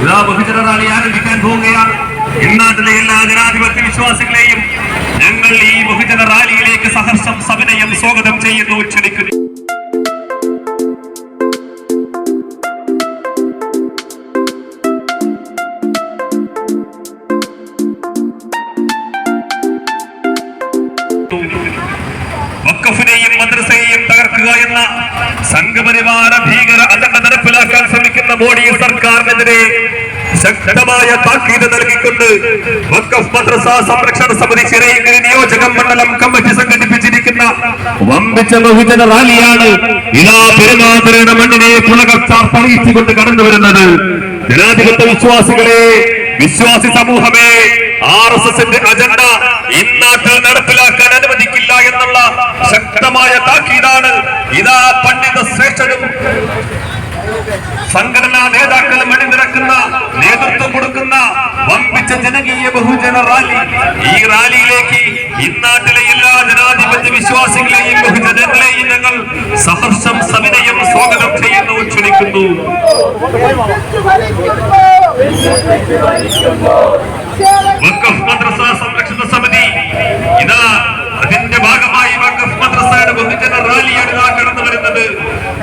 ഇതാ ബഹുജന റാലി ആരംഭിക്കാൻ പോവുകയാണ്. ഇന്നാട്ടിലെ എല്ലാ ജനാധിപത്യ വിശ്വാസികളെയും ഞങ്ങൾ ഈ ബഹുജന റാലിയിലേക്ക് സഹർഷം സവിനയം സ്വാഗതം ചെയ്യുന്നു, ക്ഷണിക്കുന്നു. വഖഫിനെയും മദ്രസയെയും തകർക്കുക എന്ന സംഘപരിവാര ഭീകര അജണ്ട നടപ്പിലാക്കാൻ ശ്രമിക്കുന്ന മോഡി സർക്കാരിനെതിരെ ശക്തമായ താക്കീത് നൽകിക്കൊണ്ട് വഖഫ് മദ്രസ സംരക്ഷണ സമിതി ചിറയൻകീഴ് നിയോജക മണ്ഡലം കമ്മിറ്റി സംഘടിപ്പിച്ചിരിക്കുന്ന വമ്പിച്ച ബഹുജന റാലിയാണ് ഇതാ പെരുമാതുരയുടെ മണ്ണിനെ പുനഃസ്ഥാപിച്ചുകൊണ്ട് കടന്നു വരുന്നത്. ജനാധിപത്യ വിശ്വാസികളെ, വിശ്വാസി സമൂഹമേ, RSSന്റെ അജണ്ട ഇന്നാട്ടിൽ നടപ്പിലാക്കാൻ അനുവദിക്കില്ല എന്നുള്ള ശക്തമായ താക്കീതാണ് ഇതാ പണ്ഡിത ശ്രേഷ്ഠരും സംഘടനാ നേതാക്കളും അണിനിരക്കുന്ന നേതൃത്വം കൊടുക്കുന്ന വമ്പിച്ച ജനകീയ ബഹുജന റാലി. ഈ റാലിയിലേക്ക് ഇന്നാട്ടിലെ എല്ലാ ജനാധിപത്യ വിശ്വാസികളെയും ബഹുജനങ്ങളെയും ഞങ്ങൾ സഹർഷം സവിനയം സ്വാഗതം ചെയ്യുന്നു, ക്ഷണിക്കുന്നു. വഖഫ് മദ്രസ സംരക്ഷണ സമിതി ഇതാ അതിന്റെ ഭാഗമായി വഖഫ് മദ്രസയുടെ ബഹുജന റാലിയാണ് കടന്നു വരുന്നത്.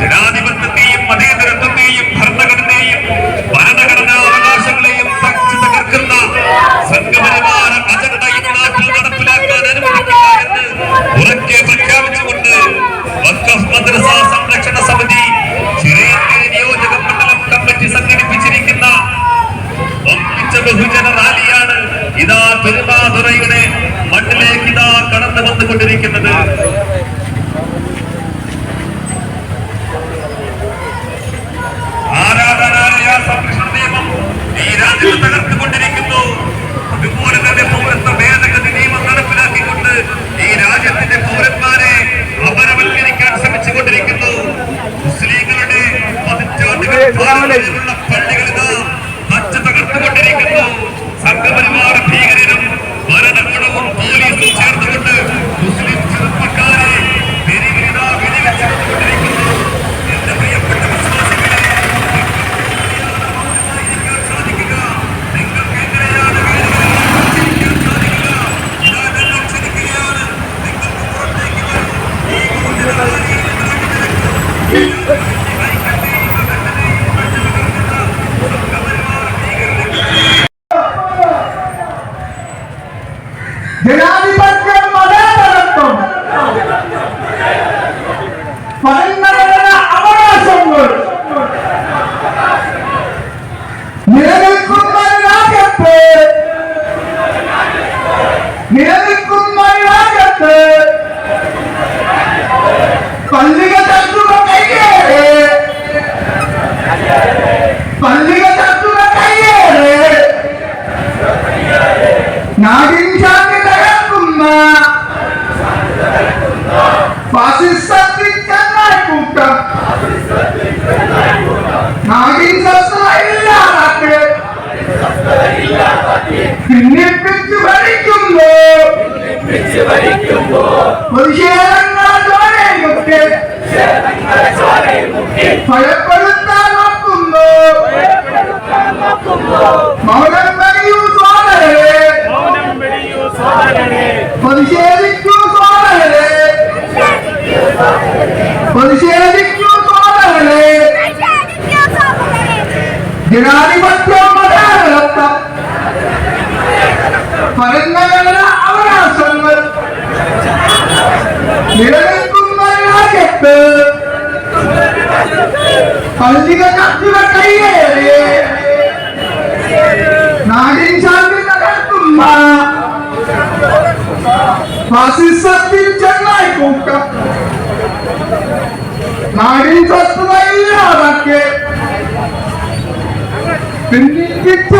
ജനാധിപത്യത്തെയും മതേതരത്വത്തെയും ഭരണഘടനയെയും ഭരണഘടനാ അവകാശങ്ങളെയും തകർക്കുന്ന സംഘപരിവാര അജണ്ട ഈ നാട്ടിൽ നടപ്പിലാക്കാൻ അനുവദിക്കില്ല എന്ന് ഉറക്കെ പ്രഖ്യാപിച്ചുകൊണ്ട് വഖഫ് മദ്രസ സംരക്ഷണ സമിതി ചിറയൻകീഴ് നിയോജക മണ്ഡലം കമ്മിറ്റി സംഘടിപ്പിച്ചിരിക്കുന്ന വമ്പിച്ച ബഹുജന റാലിയാണ് ഇതാ പെരുമാതുറയുടെ മണ്ണിലേക്ക് ഇതാ കടന്നു വന്നുകൊണ്ടിരിക്കുന്നത്. ആരാധനാലയ സംരക്ഷണ നിയമം ഈ രാജ്യത്ത് തകർത്തുകൊണ്ടിരിക്കുന്നു. അതുപോലെ തന്നെ പൗരത്വ ഭേദഗതി നിയമം നടപ്പിലാക്കിക്കൊണ്ട് ഈ രാജ്യത്തിന്റെ പൗരന്മാരെ അപരവൽക്കരിക്കാൻ ശ്രമിച്ചുകൊണ്ടിരിക്കുന്നു. മുസ്ലിങ്ങളുടെ പതിറ്റാണ്ടുകളുള്ള പള്ളികളിതാ തച്ച് തകർത്തുകൊണ്ടിരിക്കുന്നു. സംഘപരിവാര ഭീകരരും ഭരണകൂടവും പോലീസും ചേർന്നുകൊണ്ട് മുസ്ലിം ചെറുപ്പക്കാരെ തെരുവിലിതാ വെടിവെച്ചുകൊണ്ടിരിക്കുന്നു. എന്റെ പ്രിയപ്പെട്ട വിശ്വാസികളെ, സാധിക്കുക നിങ്ങൾക്ക് എങ്ങനെയാണ് ജീവിക്കാൻ സാധിക്കുക? ഇതാ ഞങ്ങൾ ക്ഷണിക്കുകയാണ്, നിങ്ങൾക്ക് പുറത്തേക്ക് വരും. ഈ ജനാധിപത്യം, മതേതരത്വം, ഭരണഘടനാ അവകാശങ്ങൾ നിലനിൽക്കുന്ന രാജ്യത്ത് പള്ളിക തട്ടുക കയ്യേറെ നാടിൻ ശാന്തി തകർക്കുന്ന ഫാസിസത്തിൽ ചെന്നായിക്കൂട്ടം നാടിൻ സ്വസ്ഥത ഇല്ലാതാക്കി ഭിന്നിപ്പിച്ച് ഭരിക്കുന്നു. പ്രതിഷേധങ്ങളെ ഭയപ്പെടുത്താൻ നോക്കുന്നു. മൗനം വെടിയൂ സോദരരെ, പ്രതിഷേധിക്കൂ സോദരരെ, പ്രതിഷേധിക്കൂ സോദരരെ. ജനാധിപത്യം, മതേതരത്വം, ഭരണഘടനാ അവകാശങ്ങൾ നിലനിൽക്കുന്ന രാജ്യത്ത് പള്ളിക തട്ടുക കയ്യേറി നാടിൻ ശാന്തി തകർക്കുന്ന ഫാസിസത്തിൽ ചെന്നായിക്കൂട്ടം നാടിൻ സ്വസ്ഥത ഇല്ലാതാക്കി ഭിന്നിപ്പിച്ച്